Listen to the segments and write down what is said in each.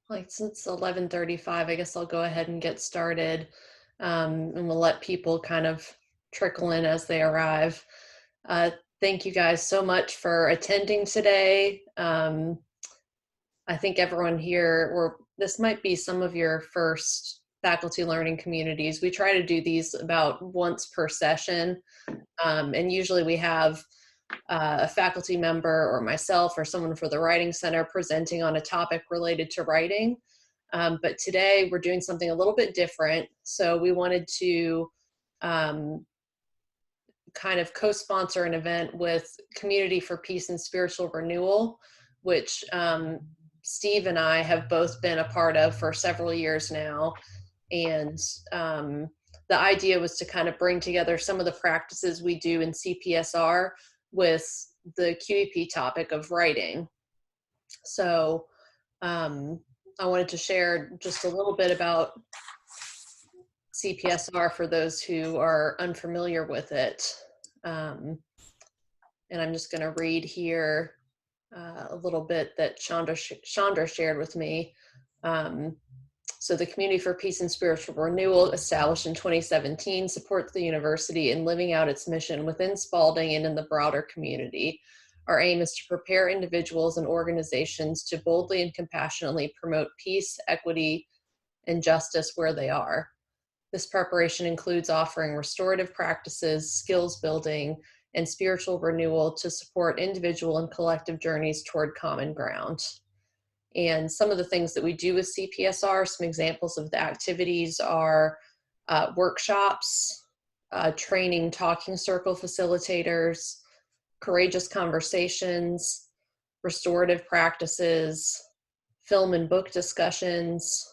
Like since 11:35, I guess I'll go ahead and get started, and we'll let people kind of trickle in as they arrive. Uh, Thank you guys so much for attending today. I think everyone here, or this might be some of your first faculty learning communities. We try to do these about once per session, and usually we have a faculty member or myself or someone for the Writing Center presenting on a topic related to writing. But today we're doing something a little bit different. So we wanted to um, kind of co-sponsor an event with Community for Peace and Spiritual Renewal, which Steve and I have both been a part of for several years now. And the idea was to kind of bring together some of the practices we do in CPSR with the QEP topic of writing. So I wanted to share just a little bit about CPSR for those who are unfamiliar with it. And I'm just going to read here a little bit that Chandra shared with me. So the Community for Peace and Spiritual Renewal, established in 2017, supports the university in living out its mission within Spalding and in the broader community. Our aim is to prepare individuals and organizations to boldly and compassionately promote peace, equity, and justice where they are. This preparation includes offering restorative practices, skills building, and spiritual renewal to support individual and collective journeys toward common ground. And some of the things that we do with CPSR, some examples of the activities are workshops, training talking circle facilitators, courageous conversations, restorative practices, film and book discussions.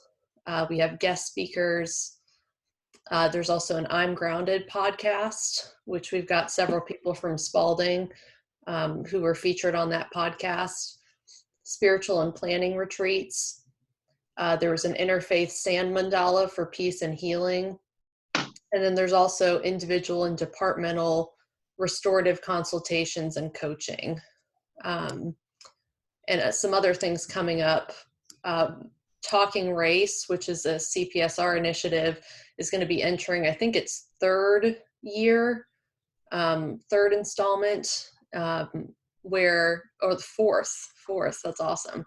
We have guest speakers. There's also an I'm Grounded podcast, which we've got several people from Spalding who were featured on that podcast. Spiritual and planning retreats. There was an interfaith sand mandala for peace and healing. And then there's also individual and departmental restorative consultations and coaching. And some other things coming up. Talking Race, which is a CPSR initiative, is going to be entering, I think it's third year, third installment, or the fourth, that's awesome.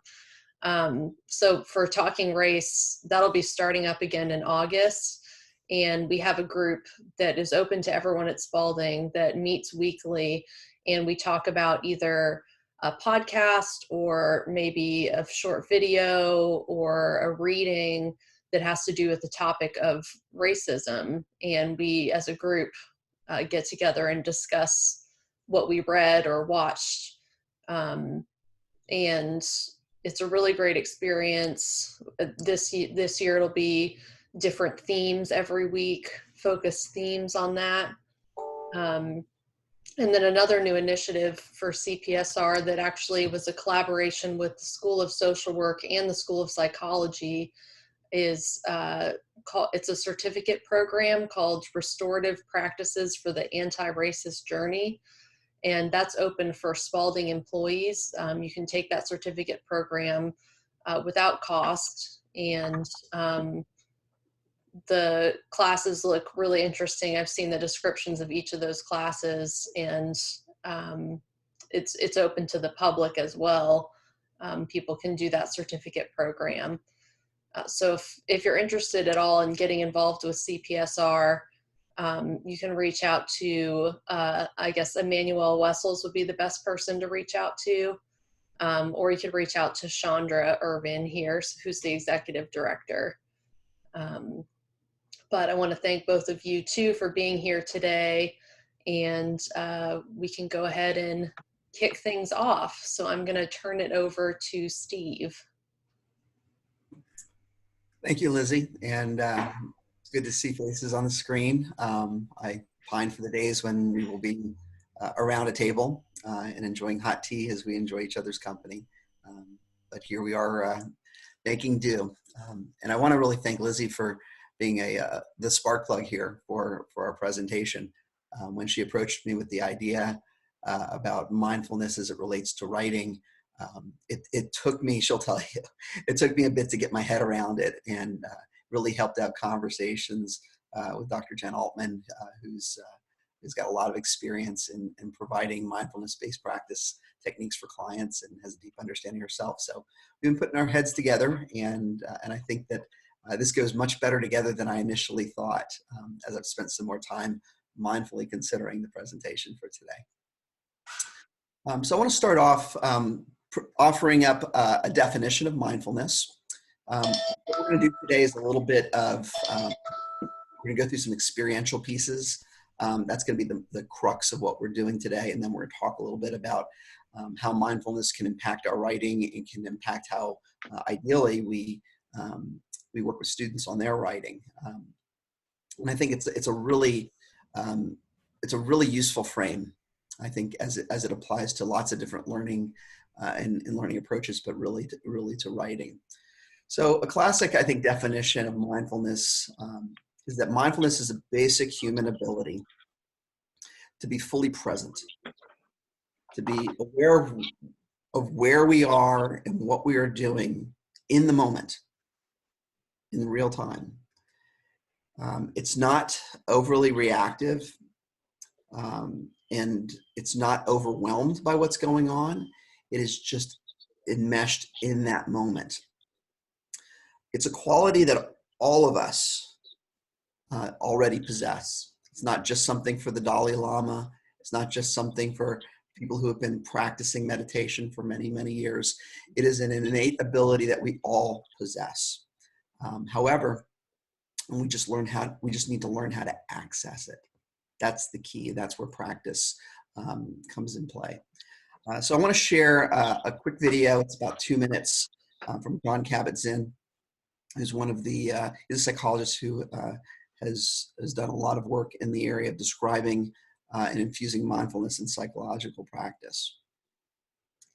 So for Talking Race, that'll be starting up again in August. And we have a group that is open to everyone at Spalding that meets weekly. And we talk about either a podcast or maybe a short video or a reading that has to do with the topic of racism. And we, as a group, get together and discuss what we read or watched. And it's a really great experience. This year it'll be different themes every week, focused themes on that. And then another new initiative for CPSR that actually was a collaboration with the School of Social Work and the School of Psychology is it's a certificate program called Restorative Practices for the Anti-Racist Journey. And that's open for Spalding employees. You can take that certificate program without cost. And the classes look really interesting. I've seen the descriptions of each of those classes, and it's open to the public as well. People can do that certificate program. So if you're interested at all in getting involved with CPSR, you can reach out to, I guess Emmanuel Wessels would be the best person to reach out to, or you could reach out to Chandra Irvin here, who's the executive director. But I want to thank both of you too for being here today, and we can go ahead and kick things off. So I'm going to turn it over to Steve. Thank you, Lizzie, and it's good to see faces on the screen. I pine for the days when we will be around a table and enjoying hot tea as we enjoy each other's company. But here we are making do. And I want to really thank Lizzie for being the spark plug here for our presentation. When she approached me with the idea about mindfulness as it relates to writing, it took me, she'll tell you, it took me a bit to get my head around it, and really helped out conversations with Dr. Jen Altman, who's got a lot of experience in providing mindfulness-based practice techniques for clients and has a deep understanding herself. So we've been putting our heads together, and I think that this goes much better together than I initially thought, as I've spent some more time mindfully considering the presentation for today. So I want to start off offering up a definition of mindfulness. What we're going to do today is a little bit of, we're going to go through some experiential pieces. That's going to be the crux of what we're doing today. And then we're going to talk a little bit about how mindfulness can impact our writing and can impact how ideally we work with students on their writing. And I think it's a really useful frame, I think, as it applies to lots of different learning and learning approaches, but really to writing. So a classic, I think, definition of mindfulness is that mindfulness is a basic human ability to be fully present, to be aware of where we are and what we are doing in the moment, in real time. It's not overly reactive, and it's not overwhelmed by what's going on. It is just enmeshed in that moment. It's a quality that all of us already possess. It's not just something for the Dalai Lama. It's not just something for people who have been practicing meditation for many, many years. It is an innate ability that we all possess. However, we just need to learn how to access it. That's the key. That's where practice comes in play. So I want to share a quick video. It's about 2 minutes from John Kabat-Zinn, who's one of the he's a psychologist who has done a lot of work in the area of describing and infusing mindfulness in psychological practice.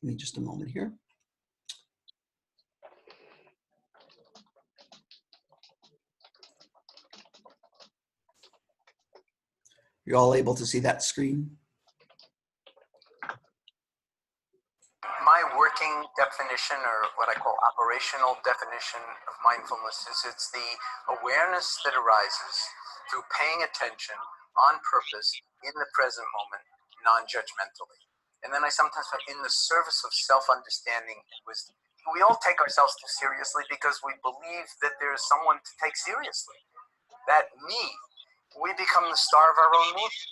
Give me just a moment here. You all able to see that screen? My working definition, or what I call operational definition of mindfulness, is it's the awareness that arises through paying attention on purpose in the present moment, non-judgmentally. And then I sometimes find in the service of self-understanding and wisdom. We all take ourselves too seriously because we believe that there's someone to take seriously. That me, we become the star of our own movie.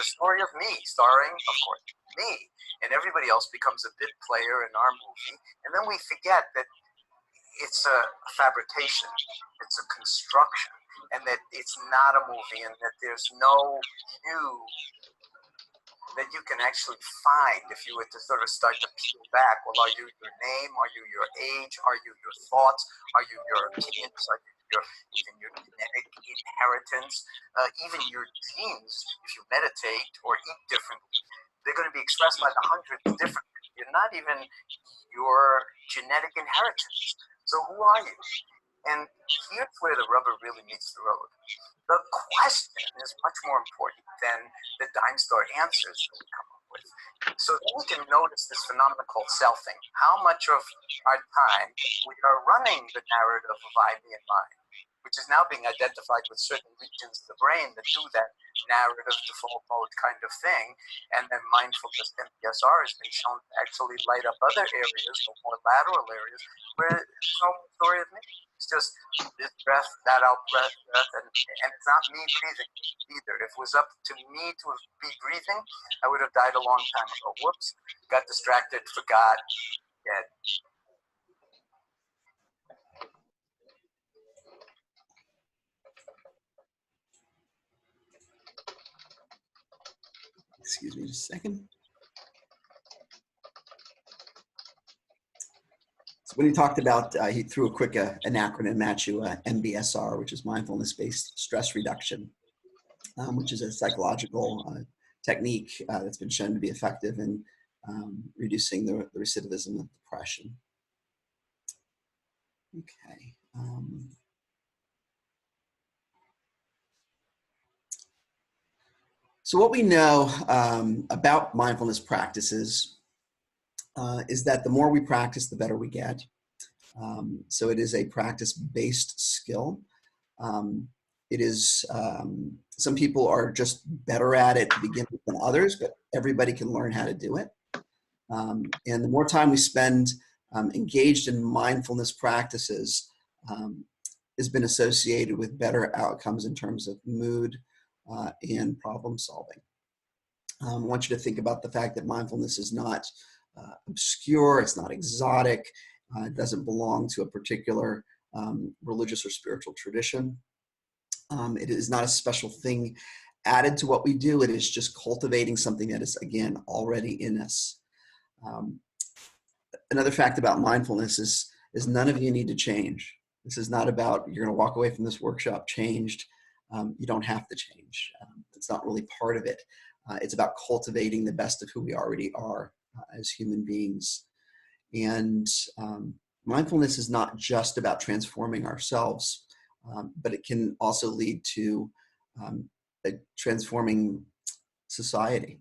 The story of me, starring, of course, me. And everybody else becomes a bit player in our movie. And then we forget that it's a fabrication, it's a construction, and that it's not a movie, and that there's no you that you can actually find if you were to sort of start to peel back. Well, are you your name? Are you your age? Are you your thoughts? Are you your opinions? Are you even your genetic inheritance? Even your genes, if you meditate or eat differently, they're going to be expressed by the hundreds differently. You're not even your genetic inheritance. So who are you? And here's where the rubber really meets the road. The question is much more important than the dime store answers that we come up with. So then we can notice this phenomenon called selfing. How much of our time we are running the narrative of I, me, and mine, which is now being identified with certain regions of the brain that do that narrative default mode kind of thing. And then mindfulness, MBSR, has been shown to actually light up other areas, or more lateral areas, where there's no story of me. It's just this breath, that out breath, and it's not me breathing either. If it was up to me to be breathing, I would have died a long time ago. Whoops, got distracted, forgot, dead. Excuse me just a second. So when he talked about, he threw a quick an acronym at you, MBSR, which is mindfulness-based stress reduction, which is a psychological technique that's been shown to be effective in reducing the recidivism of depression. Okay. So what we know about mindfulness practices is that the more we practice, the better we get. So it is a practice-based skill. It is, some people are just better at it to begin with than others, but everybody can learn how to do it. And the more time we spend engaged in mindfulness practices has been associated with better outcomes in terms of mood and problem solving. I want you to think about the fact that mindfulness is not obscure, it's not exotic, it doesn't belong to a particular religious or spiritual tradition. It is not a special thing added to what we do. It is just cultivating something that is, again, already in us. Another fact about mindfulness is none of you need to change. This is not about you're going to walk away from this workshop changed. You don't have to change. It's not really part of it. It's about cultivating the best of who we already are as human beings. And mindfulness is not just about transforming ourselves, but it can also lead to a transforming society.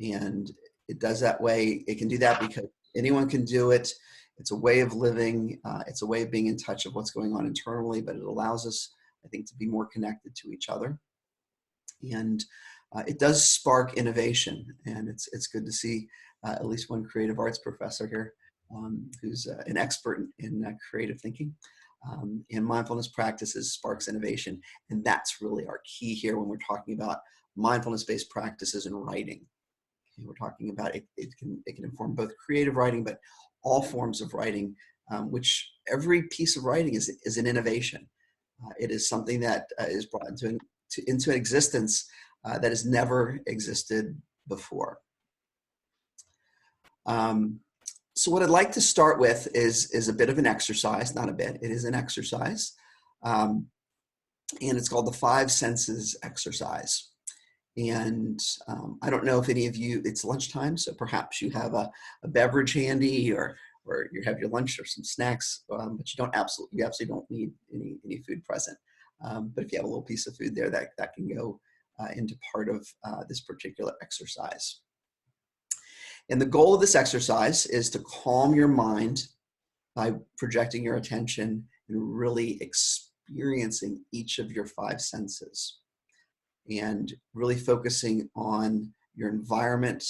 And it does that way. It can do that because anyone can do it. It's a way of living. It's a way of being in touch of what's going on internally, but it allows us, I think, to be more connected to each other. And it does spark innovation. And it's good to see at least one creative arts professor here who's an expert in creative thinking. And mindfulness practices sparks innovation. And that's really our key here when we're talking about mindfulness-based practices in writing. Okay, we're talking about it can inform both creative writing, but all forms of writing, which every piece of writing is an innovation. It is something that is brought into existence that has never existed before. So what I'd like to start with is a bit of an exercise, not a bit, it is an exercise. And it's called the 5 senses exercise. And I don't know if any of you, it's lunchtime, so perhaps you have a beverage handy or you have your lunch or some snacks, but you absolutely don't need any food present. But if you have a little piece of food there, that can go into part of this particular exercise. And the goal of this exercise is to calm your mind by projecting your attention and really experiencing each of your 5 senses and really focusing on your environment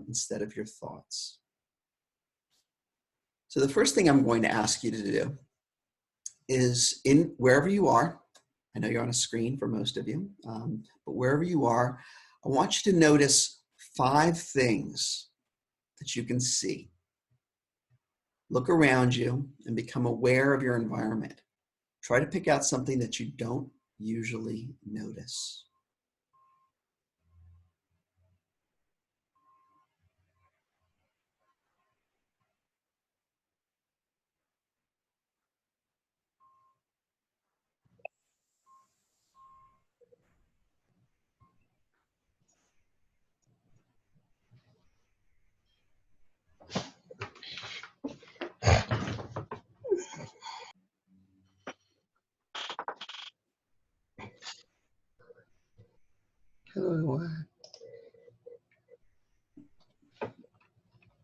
instead of your thoughts. So the first thing I'm going to ask you to do is wherever you are, I know you're on a screen for most of you, but wherever you are, I want you to notice 5 things that you can see. Look around you and become aware of your environment. Try to pick out something that you don't usually notice.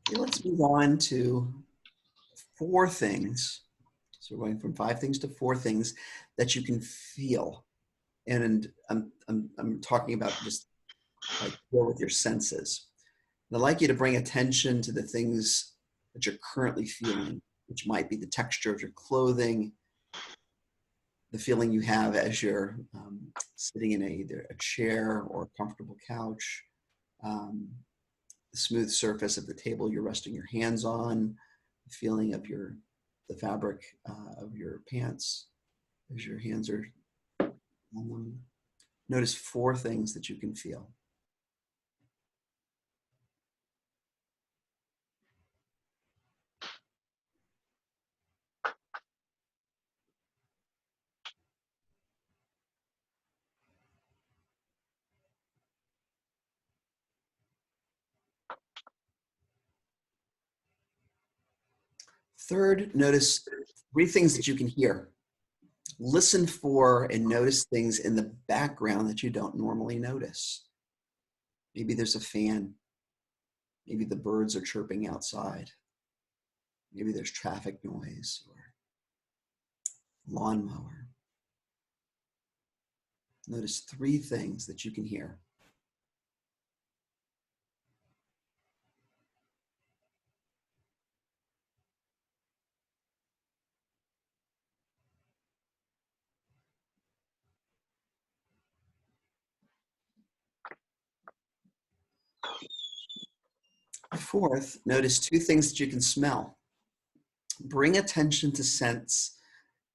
Okay, let's move on to 4 things. So we're going from 5 things to 4 things that you can feel. And I'm talking about just like feel with your senses. And I'd like you to bring attention to the things that you're currently feeling, which might be the texture of your clothing, the feeling you have as you're sitting in either a chair or a comfortable couch, the smooth surface of the table you're resting your hands on, the feeling of the fabric of your pants as your hands are on them. Notice 4 things that you can feel. Third, notice 3 things that you can hear. Listen for and notice things in the background that you don't normally notice. Maybe there's a fan. Maybe the birds are chirping outside. Maybe there's traffic noise or lawnmower. Notice 3 things that you can hear. Fourth, notice 2 things that you can smell. Bring attention to scents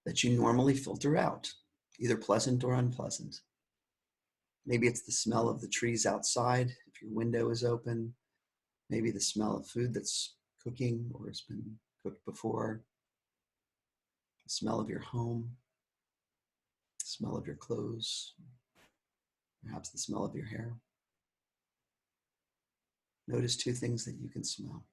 that you normally filter out, either pleasant or unpleasant. Maybe it's the smell of the trees outside if your window is open. Maybe the smell of food that's cooking or has been cooked before. The smell of your home. The smell of your clothes. Perhaps the smell of your hair. Notice 2 things that you can smell.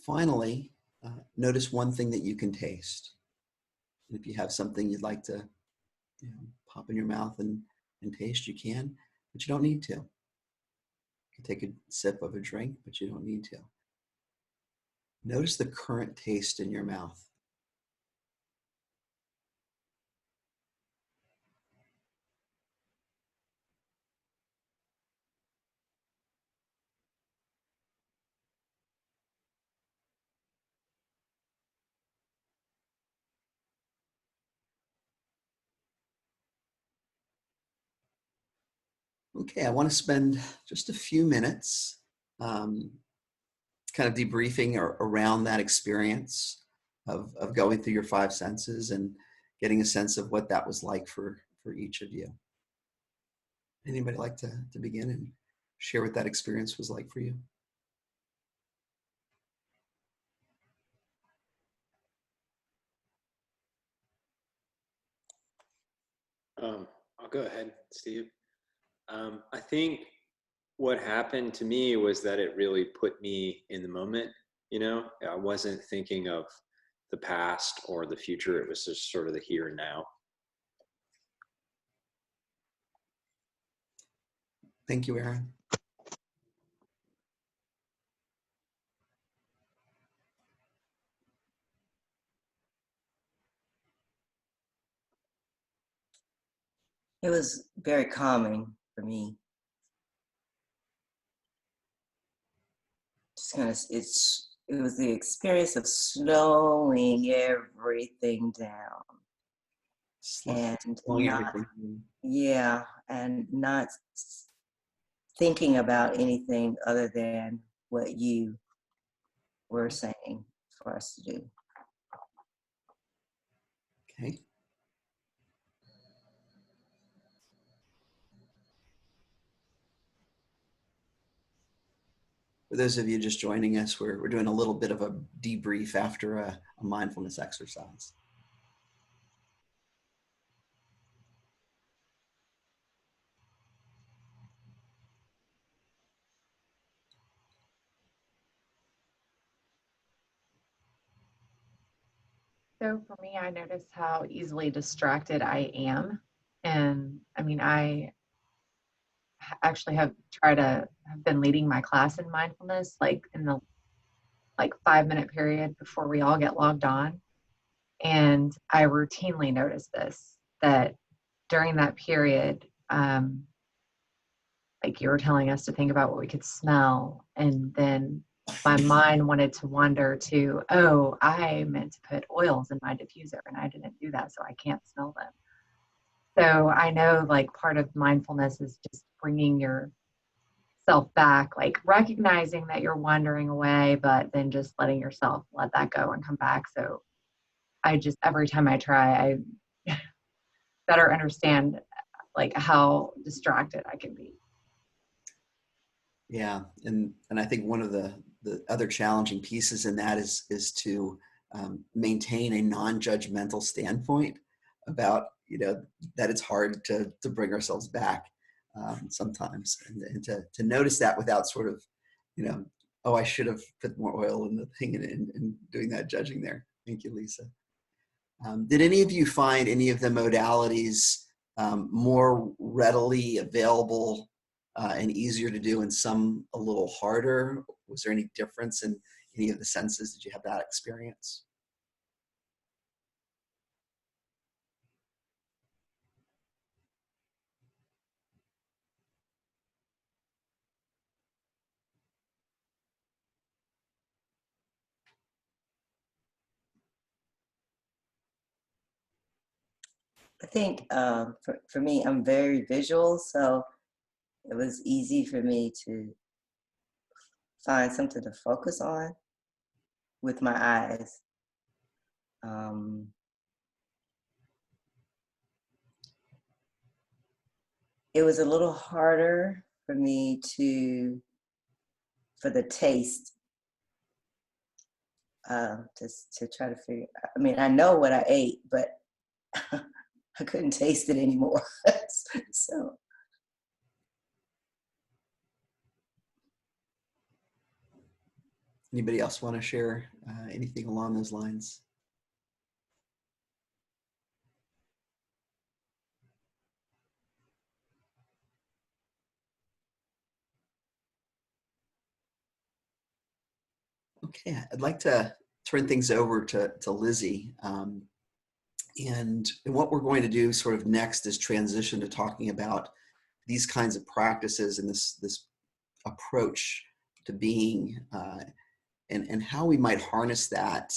Finally, notice 1 thing that you can taste. And if you have something you'd like to pop in your mouth and taste, you can, but you don't need to. You can take a sip of a drink, but you don't need to. Notice the current taste in your mouth. Okay, I want to spend just a few minutes kind of debriefing around that experience of going through your 5 senses and getting a sense of what that was like for each of you. Anybody like to begin and share what that experience was like for you? I'll go ahead, Steve. I think what happened to me was that it really put me in the moment. I wasn't thinking of the past or the future. It was just sort of the here and now. Thank you, Aaron. It was very calming for me. Just kind of, it was the experience of slowing everything down. And not thinking about anything other than what you were saying for us to do. Okay. For those of you just joining us, we're doing a little bit of a debrief after a mindfulness exercise. So for me, I noticed how easily distracted I am. And I mean, I actually have been leading my class in mindfulness, like in the 5-minute period before we all get logged on. And I routinely notice this, that during that period, like you were telling us to think about what we could smell. And then my mind wanted to wander to, oh, I meant to put oils in my diffuser and I didn't do that, so I can't smell them. So I know like part of mindfulness is just bringing yourself back, like recognizing that you're wandering away, but then just letting yourself let that go and come back. So I just, every time I try, I better understand like how distracted I can be. Yeah, and I think one of the other challenging pieces in that is to maintain a non-judgmental standpoint about that it's hard to bring ourselves back. sometimes, and to notice that without sort of, oh, I should have put more oil in the thing, and doing that judging there. Thank you, Lisa. Did any of you find any of the modalities more readily available and easier to do, and some a little harder? Was there any difference in any of the senses? Did you have that experience? I think for me, I'm very visual, so it was easy for me to find something to focus on with my eyes. It was a little harder for me for the taste, just to try to figure. I mean, I know what I ate, but I couldn't taste it anymore. So. Anybody else want to share anything along those lines? Okay, I'd like to turn things over to Lizzy. And what we're going to do sort of next is transition to talking about these kinds of practices and this approach to being, and how we might harness that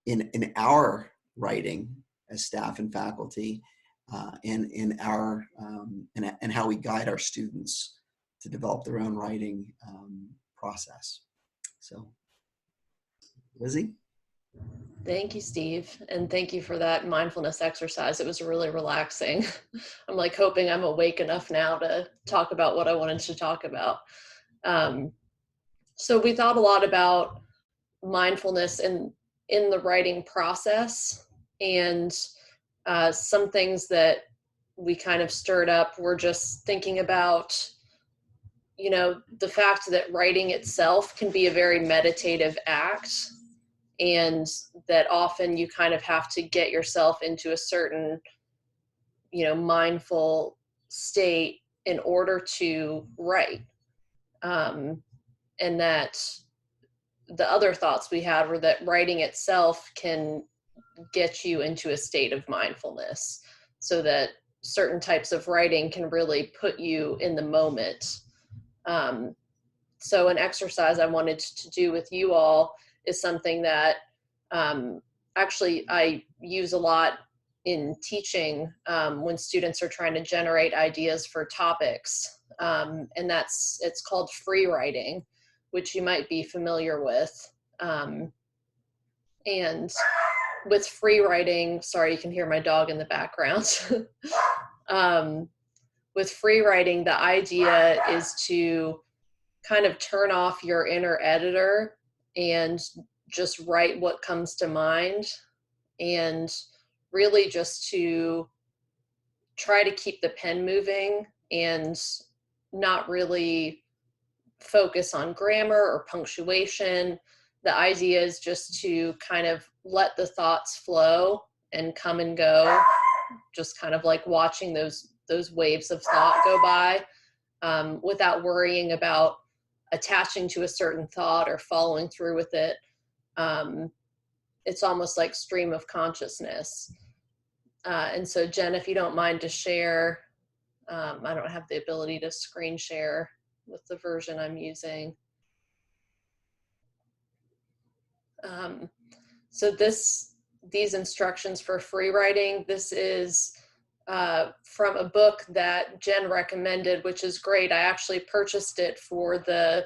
in our writing as staff and faculty, and in our and how we guide our students to develop their own writing process. So, Lizzy? Thank you, Steve. And thank you for that mindfulness exercise. It was really relaxing. I'm like hoping I'm awake enough now to talk about what I wanted to talk about. So we thought a lot about mindfulness in the writing process, and some things that we kind of stirred up were just thinking about, the fact that writing itself can be a very meditative act, and that often you kind of have to get yourself into a certain, mindful state in order to write. And that the other thoughts we had were that writing itself can get you into a state of mindfulness, so that certain types of writing can really put you in the moment. So an exercise I wanted to do with you all is something that actually I use a lot in teaching when students are trying to generate ideas for topics. And it's called free writing, which you might be familiar with. And with free writing, sorry, you can hear my dog in the background. With free writing, the idea is to kind of turn off your inner editor and just write what comes to mind, and really just to try to keep the pen moving and not really focus on grammar or punctuation. The idea is just to kind of let the thoughts flow and come and go, just kind of like watching those waves of thought go by, without worrying about attaching to a certain thought or following through with it. It's almost like stream of consciousness. And so, Jen, if you don't mind to share, I don't have the ability to screen share with the version I'm using. So these instructions for free writing, this is from a book that Jen recommended, which is great. I actually purchased it for the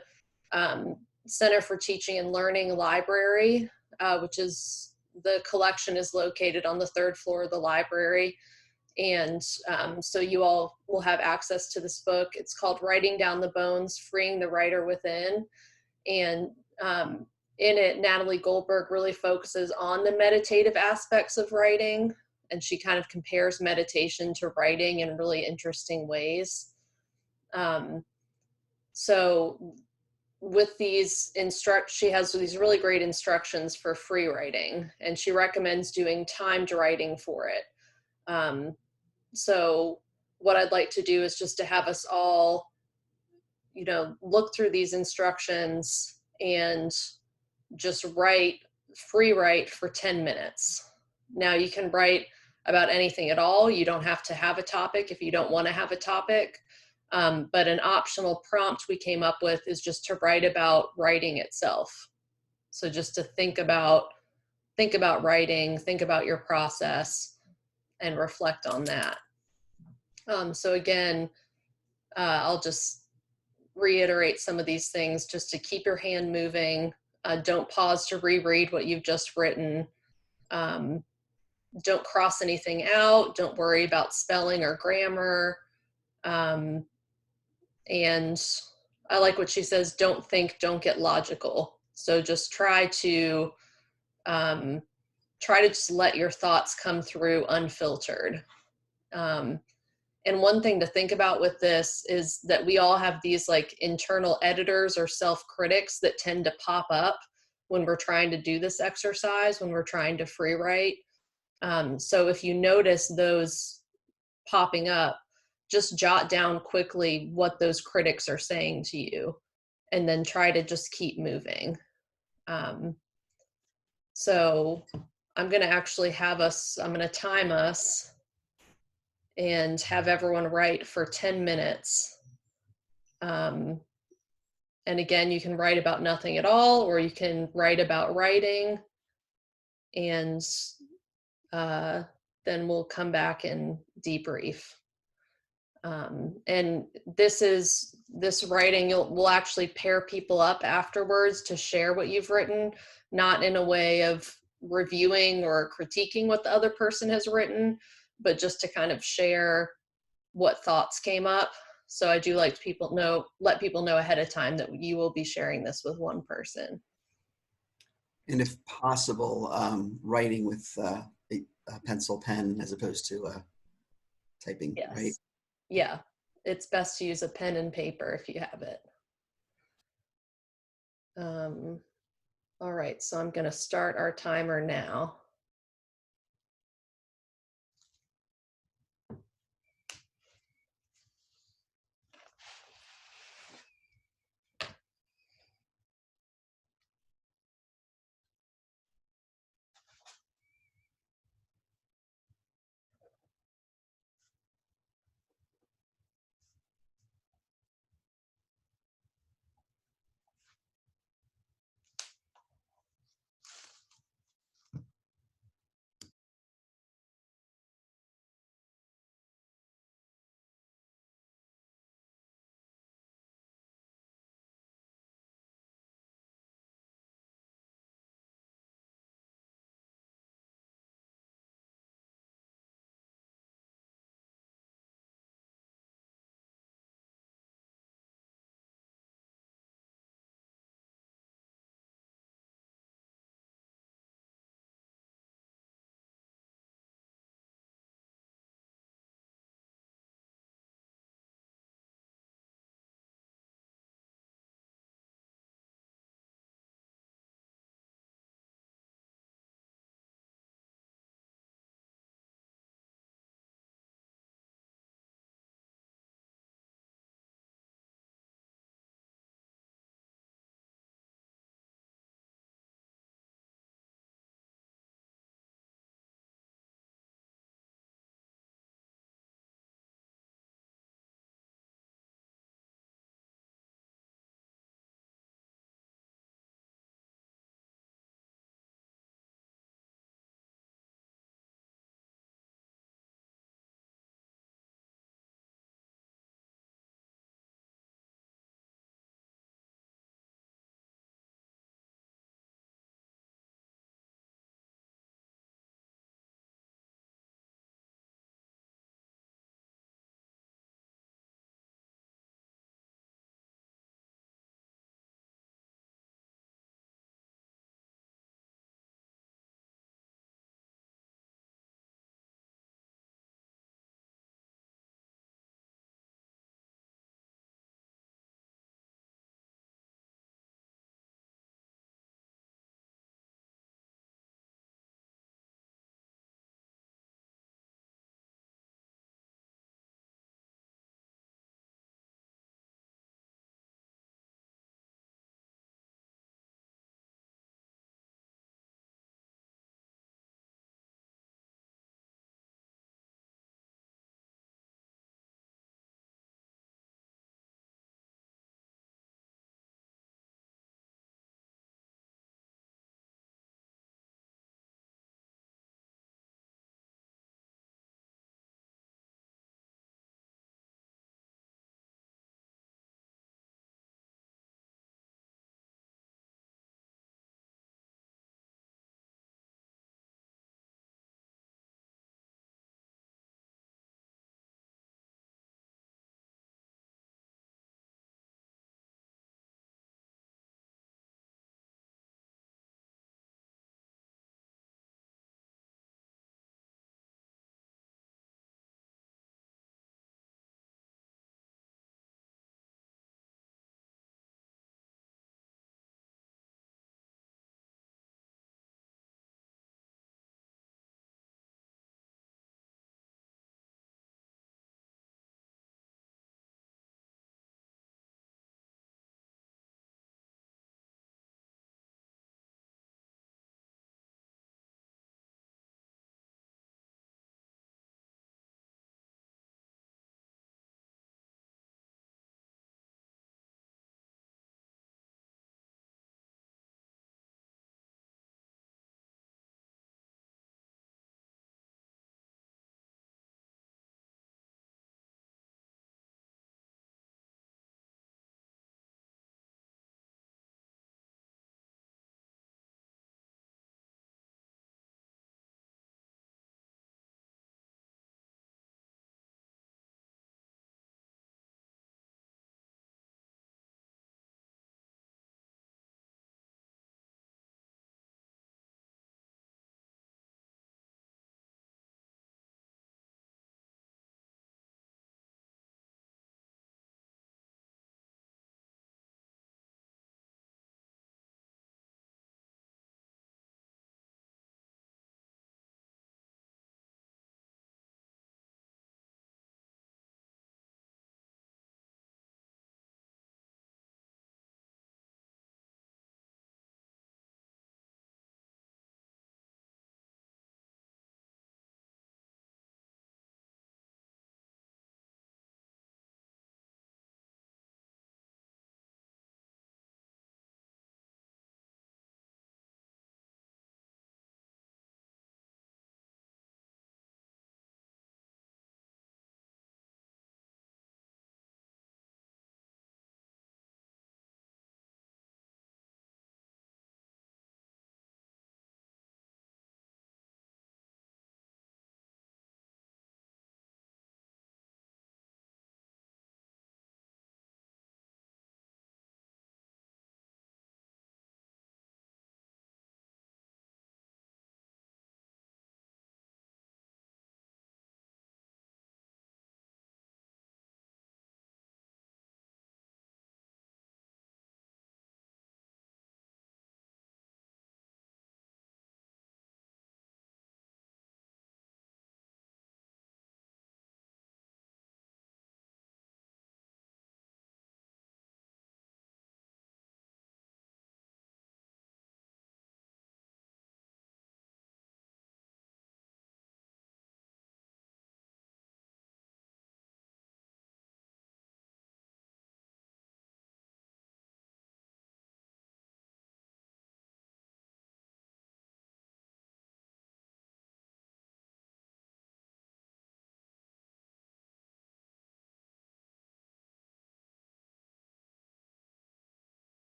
Center for Teaching and Learning Library, which is, the collection is located on the 3rd floor of the library. And so you all will have access to this book. It's called Writing Down the Bones, Freeing the Writer Within. And in it, Natalie Goldberg really focuses on the meditative aspects of writing. and she kind of compares meditation to writing in really interesting ways. So with these she has these really great instructions for free writing, and she recommends doing timed writing for it. So what I'd like to do is just to have us all, look through these instructions and just free write for 10 minutes. Now you can write about anything at all. You don't have to have a topic if you don't want to have a topic. But an optional prompt we came up with is just to write about writing itself. So just to think about writing, think about your process, and reflect on that. So again, I'll just reiterate some of these things just to keep your hand moving. Don't pause to reread what you've just written. Don't cross anything out. Don't worry about spelling or grammar. And I like what she says, don't think, don't get logical. So just try to just let your thoughts come through unfiltered. And one thing to think about with this is that we all have these like internal editors or self-critics that tend to pop up when we're trying to do this exercise, when we're trying to free write. So if you notice those popping up, just jot down quickly what those critics are saying to you, and then try to just keep moving. So I'm going to actually I'm going to time us and have everyone write for 10 minutes. And again, you can write about nothing at all, or you can write about writing, and then we'll come back and debrief. And this writing, we'll actually pair people up afterwards to share what you've written, not in a way of reviewing or critiquing what the other person has written, but just to kind of share what thoughts came up. So I do like to let people know ahead of time that you will be sharing this with one person. And if possible, writing with a pencil pen as opposed to typing, Yes. right? Yeah, it's best to use a pen and paper if you have it. All right, so I'm going to start our timer now.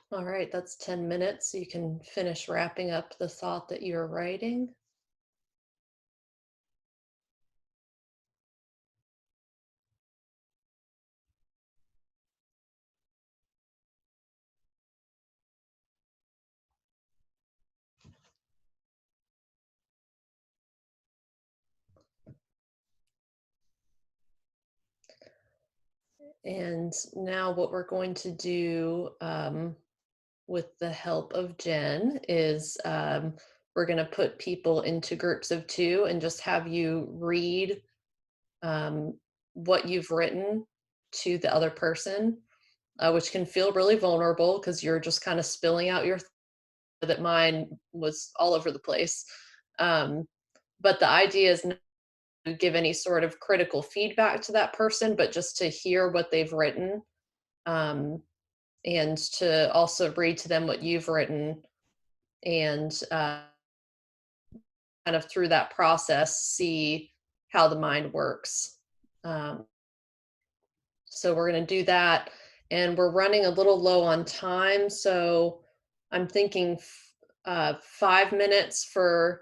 All right, that's 10 minutes. You can finish wrapping up the thought that you're writing. And now what we're going to do with the help of Jen is we're going to put people into groups of 2 and just have you read what you've written to the other person, which can feel really vulnerable because you're just kind of spilling out your that mine was all over the place. But the idea is not to give any sort of critical feedback to that person, but just to hear what they've written, and to also read to them what you've written, and kind of through that process, see how the mind works. So we're going to do that. And we're running a little low on time. So I'm thinking 5 minutes for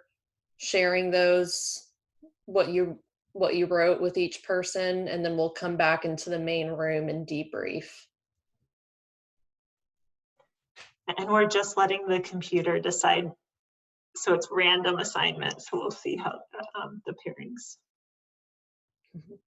sharing those, what you wrote with each person, and then we'll come back into the main room and debrief. And we're just letting the computer decide. So it's random assignment. So we'll see how the pairings. Mhm.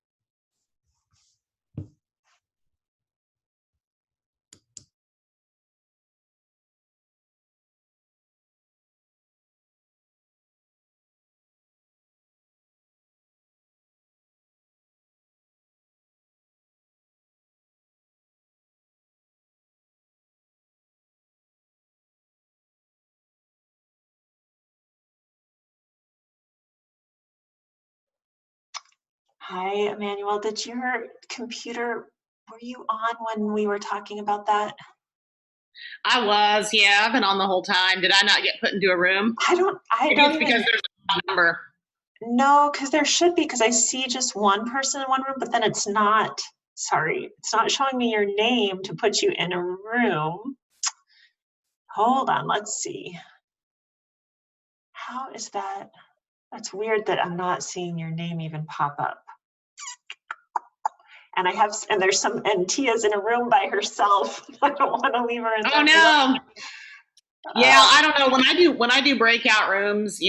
Hi, Emmanuel. Did your computer, were you on when we were talking about that? I was, yeah. I've been on the whole time. Did I not get put into a room? I don't Maybe it's because even there's a number. know, because there should be, because I see just one person in one room, but then it's not, sorry, it's not showing me your name to put you in a room. Hold on, let's see. How is that? That's weird that I'm not seeing your name even pop up. And there's and Tia's in a room by herself. I don't want to leave her in Oh there. no. Yeah, I don't know. When I do breakout rooms,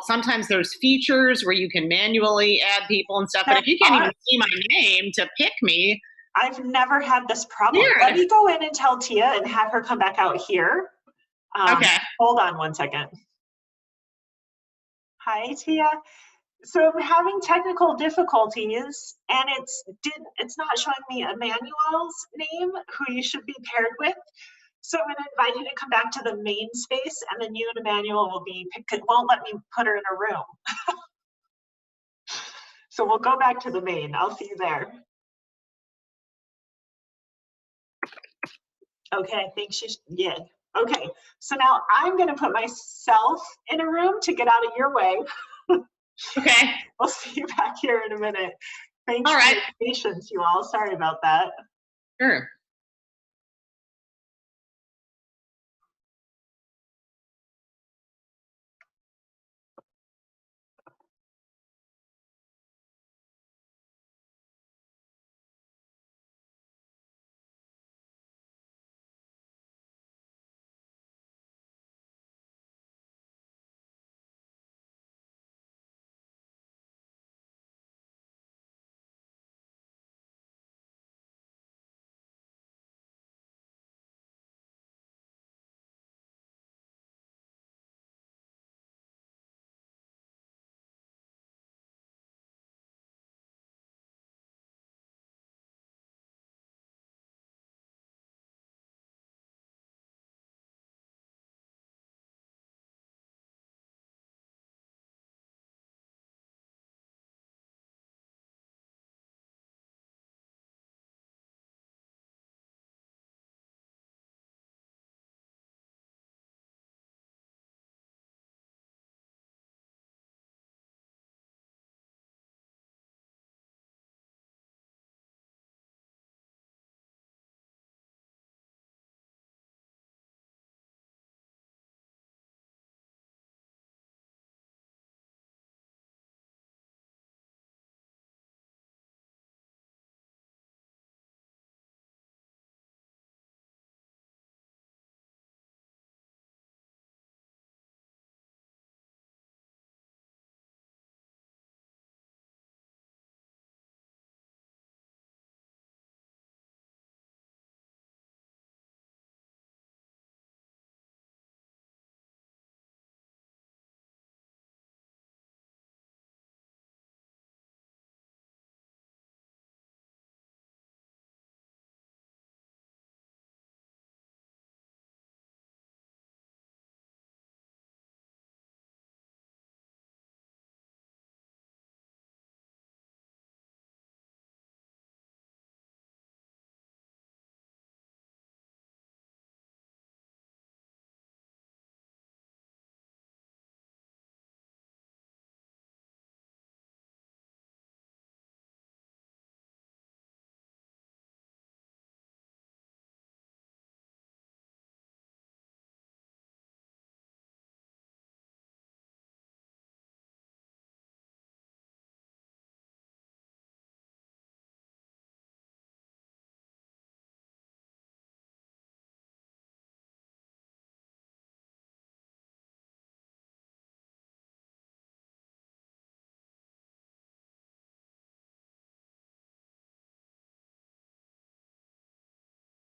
sometimes there's features where you can manually add people and stuff. But if you can't even see my name to pick me, I've never had this problem. weird. Let me go in and tell Tia and have her come back out here. Okay. Hold on one second. Hi, Tia. So I'm having technical difficulties, and it's not showing me Emmanuel's name, who you should be paired with. So I'm going to invite you to come back to the main space, and then you and Emmanuel will be picked. It won't let me put her in a room. So we'll go back to the main. I'll see you there. Okay, I think yeah. Okay, so now I'm going to put myself in a room to get out of your way. Okay. I'll see you back here in a minute. Thanks All right. for your patience, you all. Sorry about that. Sure.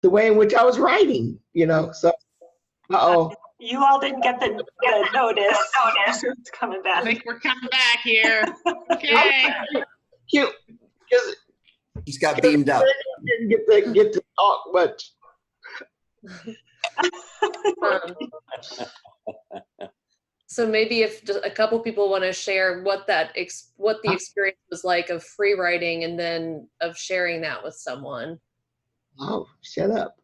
the way in which I was writing, so, uh-oh. You all didn't get the notice. It's coming I back. think we're coming back here. Okay. Cute, because He's got beamed up. didn't get to talk much. So maybe if just a couple people want to share what the experience was like of free writing and then of sharing that with someone. Oh, shut up.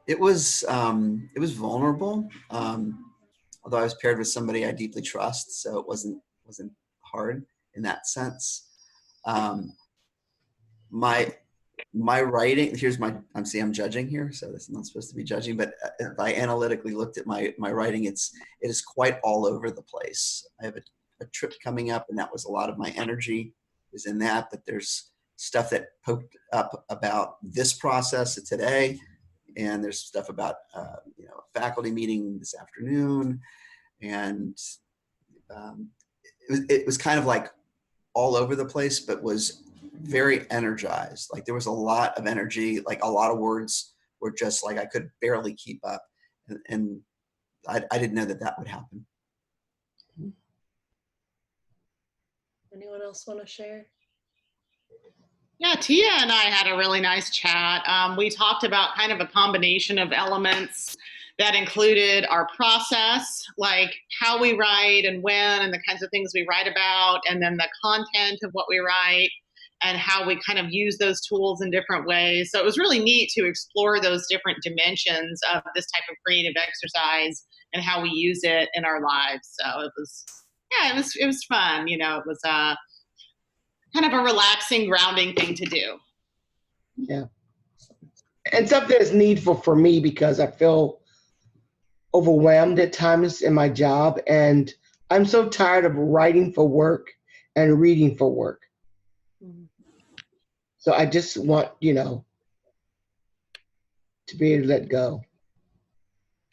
It was vulnerable. Although I was paired with somebody I deeply trust, so it wasn't hard in that sense. My writing, I'm judging here, so this is not supposed to be judging, but if I analytically looked at my writing, it is quite all over the place. I have a trip coming up, and that was a lot of my energy is in that, but there's stuff that poked up about this process of today, and there's stuff about a faculty meeting this afternoon, and it was kind of like all over the place, but was very energized. Like there was a lot of energy, like a lot of words were just like I could barely keep up, and I didn't know that would happen. Anyone else want to share? Yeah, Tia and I had a really nice chat. We talked about kind of a combination of elements that included our process, like how we write and when and the kinds of things we write about, and then the content of what we write and how we kind of use those tools in different ways. So it was really neat to explore those different dimensions of this type of creative exercise and how we use it in our lives. So it was fun. It was kind of a relaxing, grounding thing to do. Yeah. And something that's needful for me because I feel overwhelmed at times in my job, and I'm so tired of writing for work and reading for work. Mm-hmm. So I just want, to be able to let go.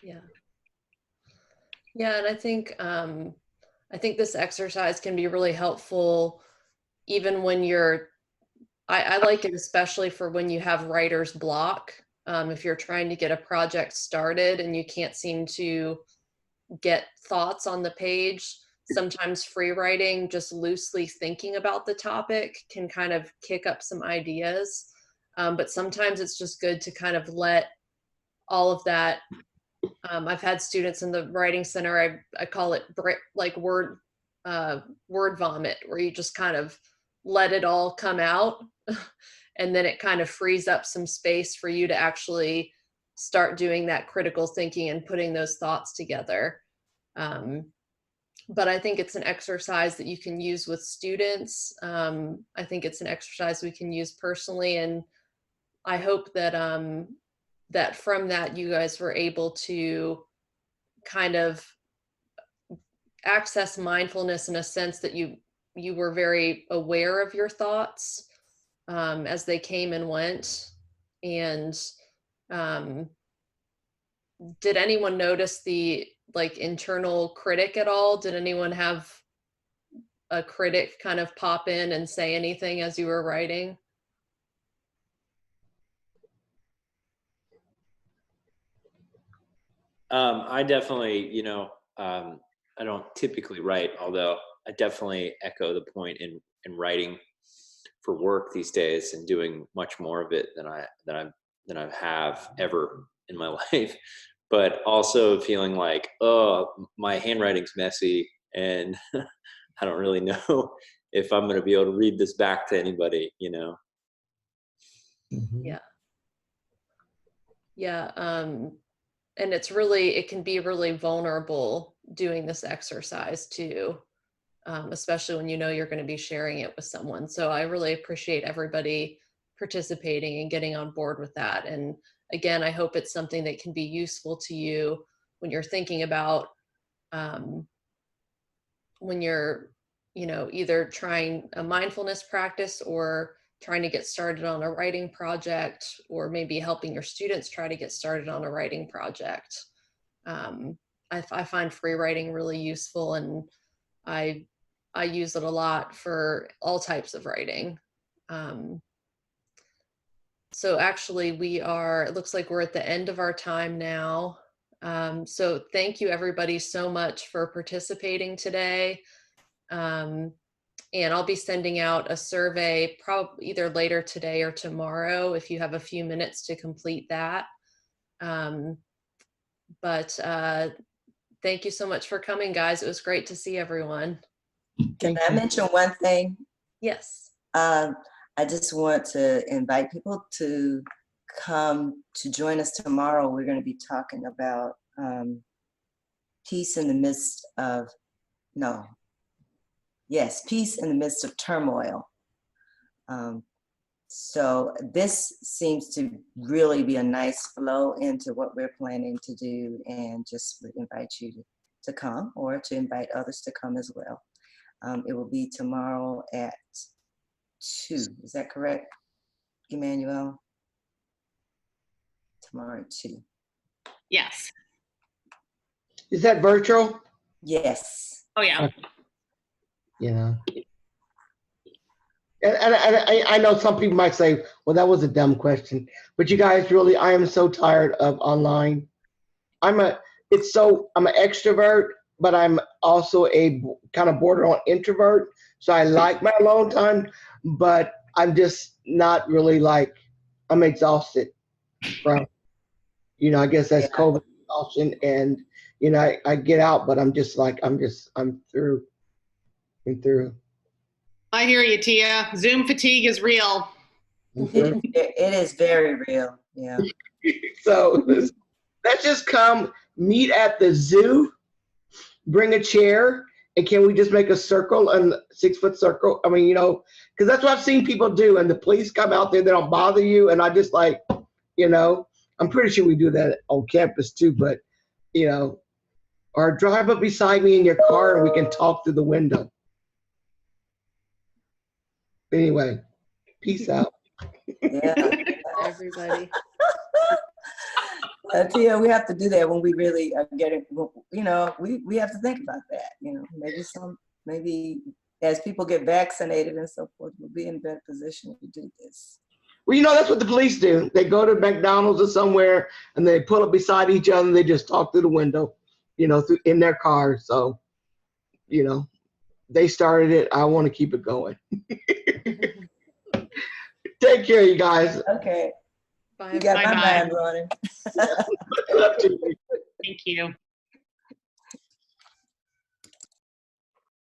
Yeah. Yeah, and I think this exercise can be really helpful even when I like it especially for when you have writer's block. If you're trying to get a project started and you can't seem to get thoughts on the page, sometimes free writing, just loosely thinking about the topic can kind of kick up some ideas. But sometimes it's just good to kind of let all of that. I've had students in the writing center, I call it like word vomit, where you just kind of let it all come out. And then it kind of frees up some space for you to actually start doing that critical thinking and putting those thoughts together. But I think it's an exercise that you can use with students. I think it's an exercise we can use personally. And I hope that that from that you guys were able to kind of access mindfulness in a sense that you were very aware of your thoughts as they came and went. And did anyone notice the internal critic at all? Did anyone have a critic kind of pop in and say anything as you were writing? I definitely, I don't typically write, although I definitely echo the point in writing for work these days and doing much more of it than I have ever in my life. But also feeling like, oh, my handwriting's messy and I don't really know if I'm going to be able to read this back to anybody, Mm-hmm. Yeah. Yeah. And it can be really vulnerable doing this exercise too, especially when you're going to be sharing it with someone. So I really appreciate everybody participating and getting on board with that. And again, I hope it's something that can be useful to you when you're thinking about when you're, either trying a mindfulness practice or trying to get started on a writing project, or maybe helping your students try to get started on a writing project. I find free writing really useful, and I use it a lot for all types of writing. So actually it looks like we're at the end of our time now. So thank you everybody so much for participating today. And I'll be sending out a survey probably either later today or tomorrow if you have a few minutes to complete that. But thank you so much for coming, guys. It was great to see everyone. Can I mention one thing? Yes. I just want to invite people to come to join us tomorrow. We're going to be talking about peace in the midst of, peace in the midst of turmoil. So this seems to really be a nice flow into what we're planning to do, and just would invite you to come, or to invite others to come as well. It will be tomorrow at 2. Is that correct, Emmanuel? Tomorrow at 2. Yes. Is that virtual? Yes. Oh, yeah. Yeah. And I know some people might say, well, that was a dumb question. But you guys, really, I am so tired of online. I'm an extrovert, but I'm also a kind of border on introvert. So I like my alone time, but I'm just not really I'm exhausted from, I guess that's COVID exhaustion. And, I get out, but I'm through. I'm through. I hear you, Tia. Zoom fatigue is real. It is very real. Yeah. So let's just come meet at the zoo, bring a chair, and can we just make a circle, and 6-foot circle? I mean, because that's what I've seen people do, and the police come out there, they don't bother you, and I just I'm pretty sure we do that on campus too, but, or drive up beside me in your car and we can talk through the window. Anyway, peace out. Yeah. Everybody. Tia, we have to do that when we really are getting, we have to think about that, maybe as people get vaccinated and so forth, we'll be in a better position to do this. Well, that's what the police do. They go to McDonald's or somewhere and they pull up beside each other and they just talk through the window, in their car. So, they started it. I want to keep it going. Take care, you guys. Okay. Bye. You got my Bye-bye. mind running. Love to you. Thank you.